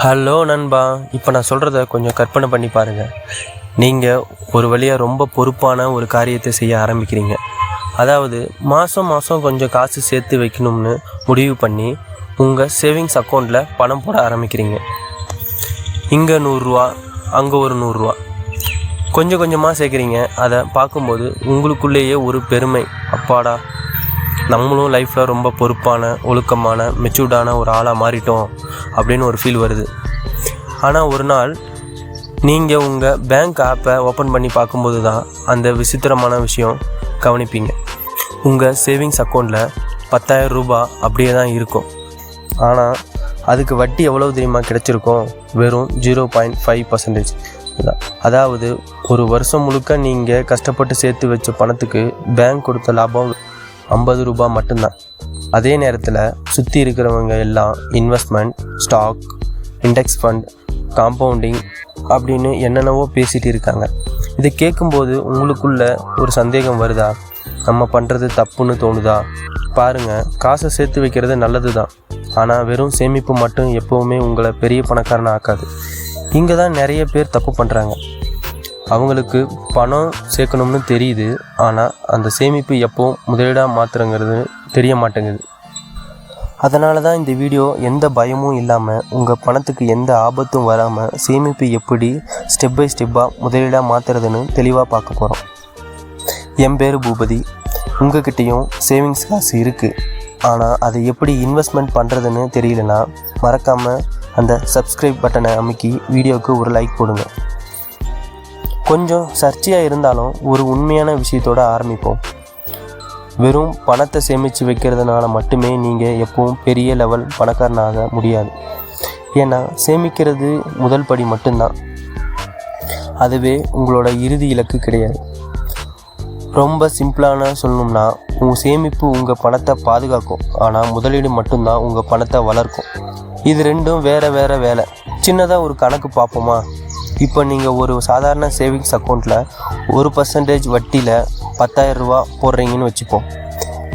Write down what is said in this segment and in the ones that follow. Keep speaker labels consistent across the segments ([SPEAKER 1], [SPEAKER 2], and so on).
[SPEAKER 1] Hello நண்பா, இப்போ நான் சொல்கிறத கொஞ்சம் கற்பனை பண்ணி பாருங்கள். நீங்கள் ஒரு வழியாக ரொம்ப பொறுப்பான ஒரு காரியத்தை செய்ய ஆரம்பிக்கிறீங்க. அதாவது மாதம் கொஞ்சம் காசு சேர்த்து வைக்கணும்னு முடிவு பண்ணி உங்கள் சேவிங்ஸ் அக்கௌண்ட்டில் பணம் போட ஆரம்பிக்கிறீங்க. இங்கே 100 ரூபா, அங்கே ஒரு 100 ரூபா கொஞ்சம் கொஞ்சமாக சேர்க்குறீங்க. அதை பார்க்கும்போது உங்களுக்குள்ளேயே ஒரு பெருமை, அப்பாடா நம்மளும் லைஃப்பில் ரொம்ப பொறுப்பான, ஒழுக்கமான, மெச்சூர்டான ஒரு ஆளாக மாறிட்டோம் அப்படின்னு ஒரு ஃபீல் வருது. ஆனால் ஒரு நாள் நீங்கள் உங்கள் பேங்க் ஆப்பை ஓப்பன் பண்ணி பார்க்கும்போது தான் அந்த விசித்திரமான விஷயம் கவனிப்பீங்க. உங்கள் சேவிங்ஸ் அக்கௌண்ட்டில் 10,000 ரூபாய் அப்படியே தான் இருக்கும். ஆனால் அதுக்கு வட்டி எவ்வளோ தெரியுமா கிடைச்சிருக்கும்? வெறும் 0.5%. அதாவது ஒரு வருஷம் முழுக்க நீங்கள் கஷ்டப்பட்டு சேர்த்து வச்ச பணத்துக்கு பேங்க் கொடுத்த லாபம் 50 ரூபாய் மட்டும்தான். அதே நேரத்தில் சுற்றி இருக்கிறவங்க எல்லாம் investment, stock, index fund, compounding அப்படின்னு என்னென்னவோ பேசிகிட்டு இருக்காங்க. இதை கேட்கும்போது உங்களுக்குள்ள ஒரு சந்தேகம் வருதா? நம்ம பண்ணுறது தப்புன்னு தோணுதா? பாருங்கள், காசை சேர்த்து வைக்கிறது நல்லது தான். ஆனால் வெறும் சேமிப்பு மட்டும் எப்போவுமே உங்களை பெரிய பணக்காரனை ஆக்காது. இங்கே தான் நிறைய பேர் தப்பு பண்ணுறாங்க. அவங்களுக்கு பணம் சேர்க்கணும்னு தெரியுது, ஆனால் அந்த சேமிப்பு எப்போவும் முதலீடாக மாற்றுறங்கிறது தெரிய மாட்டேங்குது. அதனால தான் இந்த வீடியோ எந்த பயமும் இல்லாமல், உங்கள் பணத்துக்கு எந்த ஆபத்தும் வராமல் சேமிப்பு எப்படி ஸ்டெப் பை ஸ்டெப்பாக முதலீடாக மாற்றுறதுன்னு தெளிவாக பார்க்க போகிறோம். என் பேர் பூபதி. உங்கள்கிட்டையும் சேவிங்ஸ் காசு இருக்குது, ஆனால் அதை எப்படி இன்வெஸ்ட்மெண்ட் பண்ணுறதுன்னு தெரியலனா மறக்காமல் அந்த சப்ஸ்கிரைப் பட்டனை அமுக்கி வீடியோவுக்கு ஒரு லைக் போடுங்க. கொஞ்சம் சர்ச்சையாக இருந்தாலும் ஒரு உண்மையான விஷயத்தோடு ஆரம்பிப்போம். வெறும் பணத்தை சேமித்து வைக்கிறதுனால மட்டுமே நீங்கள் எப்பவும் பெரிய லெவல் பணக்காரனாக முடியாது. ஏன்னா சேமிக்கிறது முதல் படி மட்டும்தான். அதுவே உங்களோட இறுதி இலக்கு கிடையாது. ரொம்ப சிம்பிளான சொல்லணும்னா, உங்கள் சேமிப்பு உங்கள் பணத்தை பாதுகாக்கும், ஆனால் முதலீடு மட்டும்தான் உங்கள் பணத்தை வளர்க்கும். இது ரெண்டும் வேறு வேலை. சின்னதாக ஒரு கணக்கு பார்ப்போமா? இப்போ நீங்கள் ஒரு சாதாரண சேவிங்ஸ் அக்கௌண்ட்டில் 1% வட்டியில் 10,000 ரூபா போடுறீங்கன்னு வச்சுப்போம்.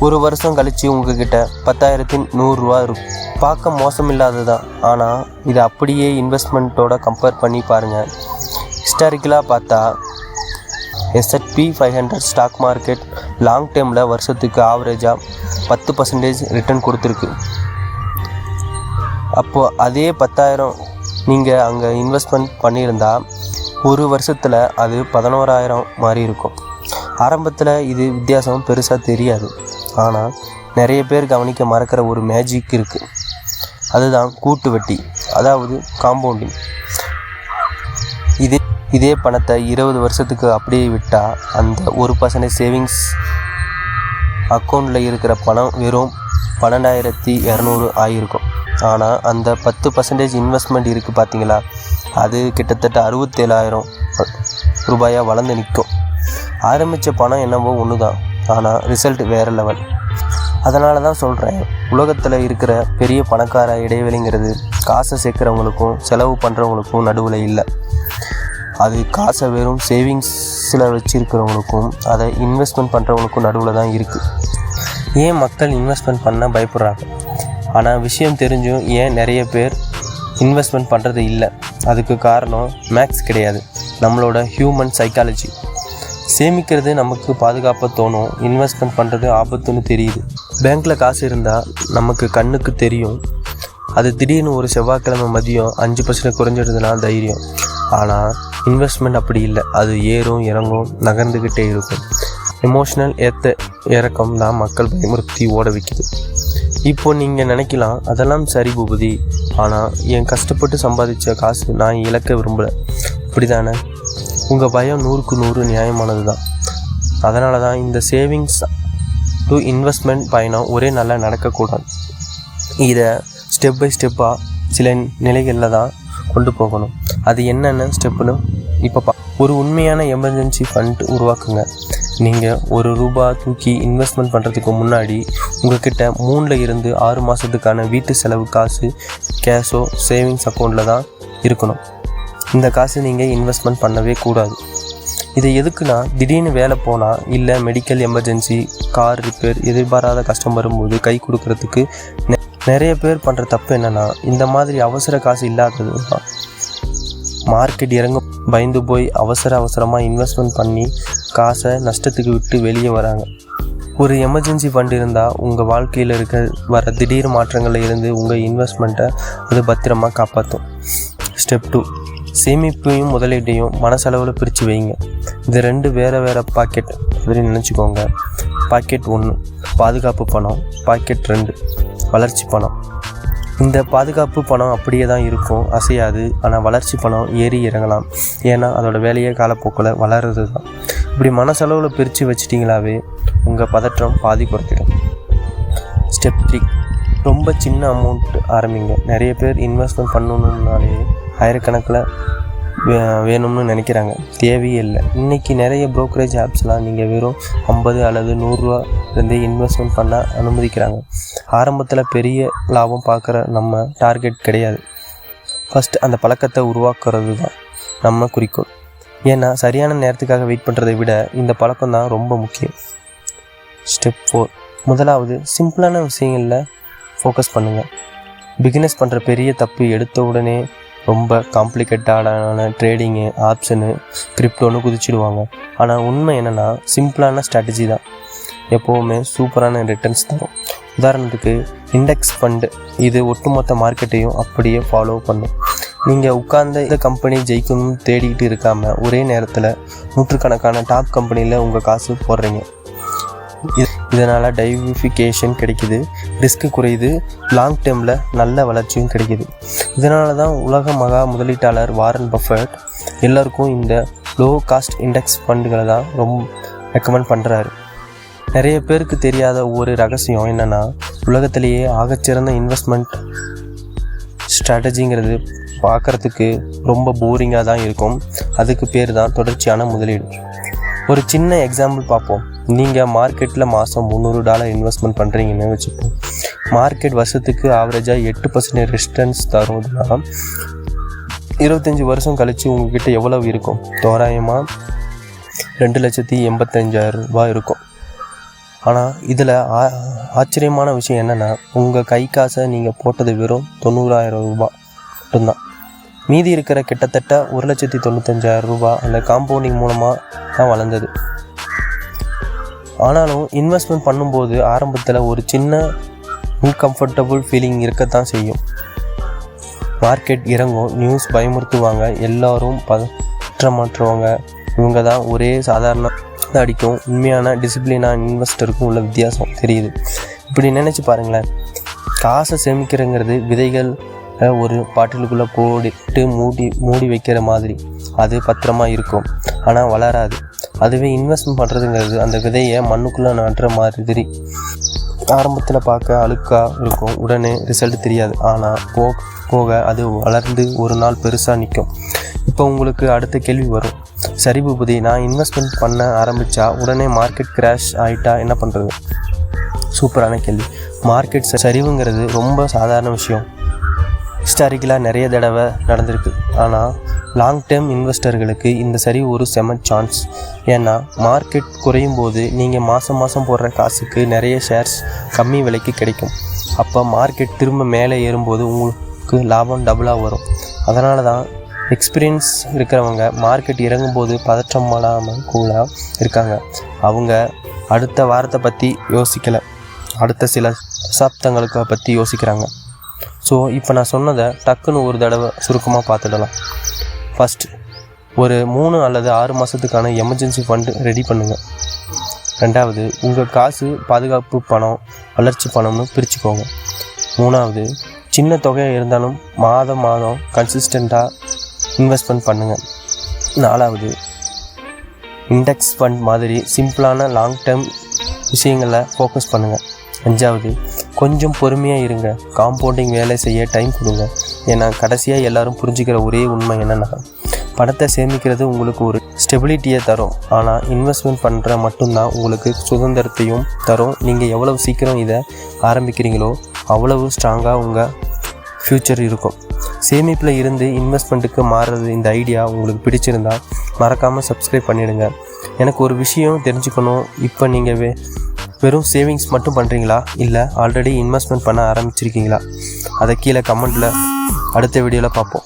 [SPEAKER 1] ஒரு வருஷம் கழித்து உங்கள்கிட்ட 10,100 ரூபா இருக்கும். பார்க்க மோசம் இல்லாதது தான். ஆனால் இதை அப்படியே இன்வெஸ்ட்மெண்ட்டோட கம்பேர் பண்ணி பாருங்கள். ஹிஸ்டாரிக்கலாக பார்த்தா S&P 500 ஸ்டாக் மார்க்கெட் லாங் டேர்மில் வருஷத்துக்கு ஆவரேஜாக 10% ரிட்டர்ன் கொடுத்துருக்கு. அப்போது அதே 10,000 நீங்கள் அங்கே இன்வெஸ்ட்மெண்ட் பண்ணியிருந்தால் ஒரு வருஷத்தில் அது 11,000 மாதிரி இருக்கும். ஆரம்பத்தில் இது வித்தியாசம் பெருசாக தெரியாது. ஆனால் நிறைய பேர் கவனிக்க மறக்கிற ஒரு மேஜிக் இருக்குது. அதுதான் கூட்டு வட்டி, அதாவது காம்பவுண்டிங். இதே பணத்தை 20 வருஷத்துக்கு அப்படியே விட்டால் அந்த 1% சேவிங்ஸ் அக்கௌண்ட்டில் இருக்கிற பணம் வெறும் 12,200 ஆகியிருக்கும். ஆனால் அந்த 10% இன்வெஸ்ட்மெண்ட் இருக்குது பார்த்தீங்களா, அது கிட்டத்தட்ட 67,000 ரூபாயாக வளர்ந்து நிற்கும். ஆரம்பித்த பணம் என்னவோ ஒன்று தான், ஆனால் ரிசல்ட் வேறு லெவல். அதனால தான் சொல்கிறேன், உலகத்தில் இருக்கிற பெரிய பணக்கார இடைவெளிங்கிறது காசை சேர்க்குறவங்களுக்கும் செலவு பண்ணுறவங்களுக்கும் நடுவில் இல்லை. அது காசை வெறும் சேவிங்ஸில் வச்சுருக்கிறவங்களுக்கும் அதை இன்வெஸ்ட்மெண்ட் பண்ணுறவங்களுக்கும் நடுவில் தான் இருக்குது. ஏன் மக்கள் இன்வெஸ்ட்மெண்ட் பண்ண பயப்படுறாங்க? ஆனால் விஷயம் தெரிஞ்சும் ஏன் நிறைய பேர் இன்வெஸ்ட்மெண்ட் பண்ணுறது இல்லை? அதுக்கு காரணம் மேக்ஸ் கிடையாது, நம்மளோட ஹியூமன் சைக்காலஜி. சேமிக்கிறது நமக்கு பாதுகாப்பாக தோணும், இன்வெஸ்ட்மெண்ட் பண்ணுறது ஆபத்துன்னு தெரியுது. பேங்க்கில் காசு இருந்தால் நமக்கு கண்ணுக்கு தெரியும், அது திடீர்னு ஒரு செவ்வாய்க்கிழமை மதியம் 5% குறைஞ்சிடுதுன்னா தைரியம். ஆனால் இன்வெஸ்ட்மெண்ட் அப்படி இல்லை, அது ஏறும் இறங்கும், நகர்ந்துக்கிட்டே இருக்கும். எமோஷ்னல் இறக்கம் தான் மக்கள் பயமுறுத்தி ஓட வைக்குது. இப்போது நீங்கள் நினைக்கலாம், அதெல்லாம் சரி பூபதி, ஆனால் என் கஷ்டப்பட்டு சம்பாதிச்ச காசு நான் இழக்க விரும்பலை, அப்படி தானே? உங்கள் பயம் 100க்கு 100 நியாயமானது தான். அதனால தான் இந்த சேவிங்ஸ் டு இன்வெஸ்ட்மெண்ட் பயணம் ஒரே நாளில் நடக்கக்கூடாது. இதை ஸ்டெப் பை ஸ்டெப்பாக சில நிலைகளில் தான் கொண்டு போகணும். அது என்னென்ன ஸ்டெப்புன்னு இப்போ ஒரு உண்மையான எமர்ஜென்சி ஃபண்ட் உருவாக்குங்க. நீங்கள் 1 ரூபாய் தூக்கி இன்வெஸ்ட்மெண்ட் பண்ணுறதுக்கு முன்னாடி உங்கள்கிட்ட 3 இருந்து 6 மாதத்துக்கான வீட்டு செலவு காசு கேஷோ சேவிங்ஸ் அக்கௌண்ட்டில் தான் இருக்கணும். இந்த காசு நீங்கள் இன்வெஸ்ட்மெண்ட் பண்ணவே கூடாது. இது எதுக்குன்னா, திடீர்னு வேலை போனால், இல்லை மெடிக்கல் எமர்ஜென்சி, கார் ரிப்பேர், எதிர்பாராத கஷ்டம் வரும்போது கை கொடுக்கறதுக்கு நிறைய பேர் பண்ணுற தப்பு என்னென்னா, இந்த மாதிரி அவசர காசு இல்லாதது தான். மார்க்கெட் இறங்க பயந்து போய் அவசரமாக இன்வெஸ்ட்மெண்ட் பண்ணி காசை நஷ்டத்துக்கு விட்டு வெளியே வராங்க. ஒரு எமர்ஜென்சி ஃபண்ட் இருந்தால் உங்கள் வாழ்க்கையில் வர திடீர் மாற்றங்களில் இருந்து உங்கள் இன்வெஸ்ட்மெண்ட்டை அது பத்திரமாக காப்பாற்றும். ஸ்டெப் 2, சேமிப்பையும் முதலீட்டையும் மனசளவில் பிரித்து வைங்க. இது 2 வேறு பாக்கெட் அப்படின்னு நினச்சிக்கோங்க. பாக்கெட் 1 பாதுகாப்பு பணம், பாக்கெட் 2 வளர்ச்சி பணம். இந்த பாதுகாப்பு பணம் அப்படியே தான் இருக்கும், அசையாது. ஆனால் வளர்ச்சி பணம் ஏறி இறங்கலாம், ஏன்னா அதோட வேலையே காலப்போக்கில் வளர்கிறது தான். இப்படி மனசளவில் பிரித்து வச்சிட்டிங்களாவே உங்கள் பதற்றம் பாதி குறைக்கிடும். ஸ்டெப் 3, ரொம்ப சின்ன அமௌண்ட் ஆரம்பிங்க. நிறைய பேர் இன்வெஸ்ட்மெண்ட் பண்ணணுன்னாலே ஆயிரக்கணக்கில் வேணும்னு நினைக்கிறாங்க. தேவையே இல்லை. இன்றைக்கி நிறைய ப்ரோக்கரேஜ் ஆப்ஸ்லாம் நீங்கள் வெறும் 50 அல்லது 100 ரூபாயிலேருந்தே இன்வெஸ்ட்மெண்ட் பண்ண அனுமதிக்கிறாங்க. ஆரம்பத்தில் பெரிய லாபம் பார்க்குற நம்ம டார்கெட் கிடையாது. ஃபஸ்ட்டு அந்த பழக்கத்தை உருவாக்குறது தான் நம்ம குறிக்கோள். ஏன்னா சரியான நேரத்துக்காக வெயிட் பண்ணுறதை விட இந்த பழக்கம் தான் ரொம்ப முக்கியம். ஸ்டெப் 4, முதலாவது சிம்பிளான விஷயங்களில் ஃபோக்கஸ் பண்ணுங்கள். பிகினர்ஸ் பண்ணுற பெரிய தப்பு எடுத்த உடனே ரொம்ப காம்ப்ளிகேட்டடான ட்ரேடிங்கு, ஆப்ஷனு, கிரிப்டோன்னு குதிச்சிடுவாங்க. ஆனால் உண்மை என்னென்னா, சிம்பிளான ஸ்ட்ராட்டஜி தான் எப்போவுமே சூப்பரான ரிட்டர்ன்ஸ் தரும். உதாரணத்துக்கு இண்டெக்ஸ் ஃபண்டு, இது ஒட்டுமொத்த மார்க்கெட்டையும் அப்படியே ஃபாலோ பண்ணும். நீங்கள் உட்கார்ந்த இந்த கம்பெனி ஜெயிக்கணும்னு தேடிக்கிட்டு இருக்காமல் ஒரே நேரத்தில் நூற்றுக்கணக்கான டாப் கம்பெனியில் உங்கள் காசு போடுறீங்க. இதனால் டைவர்சிஃபிகேஷன் கிடைக்கிது, ரிஸ்க்கு குறையுது, லாங் டேர்மில் நல்ல வளர்ச்சியும் கிடைக்கிது. இதனால தான் உலக மகா முதலீட்டாளர் வாரன் பஃபெட் எல்லாருக்கும் இந்த லோ காஸ்ட் இண்டெக்ஸ் ஃபண்டுகளை தான் ரொம்ப ரெக்கமெண்ட் பண்ணுறாரு. நிறைய பேருக்கு தெரியாத ஒரு ரகசியம் என்னென்னா, உலகத்திலேயே ஆகச்சிறந்த இன்வெஸ்ட்மெண்ட் ஸ்ட்ராட்டஜிங்கிறது பார்க்குறதுக்கு ரொம்ப போரிங்காக தான் இருக்கும். அதுக்கு பேர் தான் தொடர்ச்சியான முதலீடு. ஒரு சின்ன எக்ஸாம்பிள் பார்ப்போம். நீங்கள் மார்க்கெட்டில் மாதம் $300 இன்வெஸ்ட்மெண்ட் பண்ணுறீங்கன்னு வச்சுப்போம். மார்க்கெட் வருஷத்துக்கு ஆவரேஜாக 8% ரிட்டர்ன்ஸ் தரும்னா 25 வருஷம் கழித்து உங்கள்கிட்ட எவ்வளவு இருக்கும்? தோராயமாக 2,85,000 இருக்கும். ஆனால் இதில் ஆச்சரியமான விஷயம் என்னென்னா, உங்கள் கை காசை நீங்கள் போட்டது வெறும் 90,000 மட்டும்தான். மீதி இருக்கிற கிட்டத்தட்ட 1,95,000 அந்த காம்பவுண்டிங் மூலமாக தான் வளர்ந்தது. ஆனாலும் இன்வெஸ்ட்மெண்ட் பண்ணும்போது ஆரம்பத்தில் ஒரு சின்ன அன்கம்ஃபர்டபுள் ஃபீலிங் இருக்கத்தான் செய்யும். மார்க்கெட் இறங்கும், நியூஸ் பயமுறுத்துவாங்க, எல்லோரும் பதற்றமாற்றுவாங்க. இவங்க தான் ஒரே சாதாரண அடிக்கும். உண்மையான டிசிப்ளினான இன்வெஸ்டருக்கும் உள்ள வித்தியாசம் தெரியுது. இப்படி நினச்சி பாருங்களேன். காசை சேமிக்கிறங்கிறது விதைகள் ஒரு பாட்டிலுக்குள்ளே போட்டு மூடி வைக்கிற மாதிரி. அது பத்திரமா இருக்கும், ஆனால் வளராது. அதுவே இன்வெஸ்ட்மெண்ட் பண்ணுறதுங்கிறது அந்த விதையை மண்ணுக்குள்ளே நடுற மாதிரி. ஆரம்பத்தில் பார்க்க அழுக்காக இருக்கும், உடனே ரிசல்ட் தெரியாது. ஆனால் போக அது வளர்ந்து ஒரு நாள் பெருசாக நிற்கும். இப்போ உங்களுக்கு அடுத்த கேள்வி வரும், சரி பூபதி, நான் இன்வெஸ்ட்மெண்ட் பண்ண ஆரம்பித்தா உடனே மார்க்கெட் கிராஷ் ஆகிட்டா என்ன பண்ணுறது? சூப்பரான கேள்வி. மார்க்கெட் சரிவுங்கிறது ரொம்ப சாதாரண விஷயம். ஹிஸ்டாரிக்கலாக நிறைய தடவை நடந்திருக்கு. ஆனால் லாங் டேர்ம் இன்வெஸ்டர்களுக்கு இந்த சரிவு ஒரு செம சான்ஸ். ஏன்னா மார்க்கெட் குறையும் போது நீங்கள் மாதம் போடுற காசுக்கு நிறைய ஷேர்ஸ் கம்மி விலைக்கு கிடைக்கும். அப்போ மார்க்கெட் திரும்ப மேலே ஏறும்போது உங்களுக்கு லாபம் டபுளாக வரும். அதனால தான் எக்ஸ்பீரியன்ஸ் இருக்கிறவங்க மார்க்கெட் இறங்கும்போது பதற்றப்படாமல் கூட இருக்காங்க. அவங்க அடுத்த வாரத்தை பற்றி யோசிக்கலை, அடுத்த சில தசாப்தங்களுக்கு பற்றி யோசிக்கிறாங்க. ஸோ இப்போ நான் சொன்னதை டக்குன்னு ஒரு தடவை சுருக்கமாக பார்த்துடலாம். ஃபஸ்ட், ஒரு 3 அல்லது 6 மாதத்துக்கான எமர்ஜென்சி ஃபண்டு ரெடி பண்ணுங்கள். 2வது, உங்கள் காசு பாதுகாப்பு பணம், வளர்ச்சி பணம்னு பிரிச்சுக்கோங்க. 3வது, சின்ன தொகையாக இருந்தாலும் மாதம் கன்சிஸ்டண்ட்டாக இன்வெஸ்ட்மெண்ட் பண்ணுங்கள். 4வது, இண்டெக்ஸ் ஃபண்ட் மாதிரி சிம்பிளான லாங் டேர்ம் விஷயங்களில் ஃபோக்கஸ் பண்ணுங்கள். 5வது, கொஞ்சம் பொறுமையாக இருங்க, காம்பவுண்டிங் வேலை செய்ய டைம் கொடுங்க. ஏன்னா கடைசியாக எல்லோரும் புரிஞ்சுக்கிற ஒரே உண்மை என்னென்னா, பணத்தை சேமிக்கிறது உங்களுக்கு ஒரு ஸ்டெபிலிட்டியை தரும், ஆனால் இன்வெஸ்ட்மெண்ட் பண்ணுற மட்டும்தான் உங்களுக்கு சுதந்திரத்தையும் தரும். நீங்கள் எவ்வளவு சீக்கிரம் இதை ஆரம்பிக்கிறீங்களோ அவ்வளவு ஸ்ட்ராங்காக உங்கள் ஃப்யூச்சர் இருக்கும். சேமிப்பில் இருந்து இன்வெஸ்ட்மெண்ட்டுக்கு மாறுறது இந்த ஐடியா உங்களுக்கு பிடிச்சிருந்தால் மறக்காமல் சப்ஸ்கிரைப் பண்ணிவிடுங்க. எனக்கு ஒரு விஷயம் தெரிஞ்சுக்கணும், இப்போ நீங்கள் வெறும் சேவிங்ஸ் மட்டும் பண்ணுறீங்களா, இல்லை ஆல்ரெடி இன்வெஸ்ட்மெண்ட் பண்ண ஆரம்பிச்சிருக்கீங்களா? அதை கீழே கமெண்ட்டில் அடுத்த வீடியோவில் பார்ப்போம்.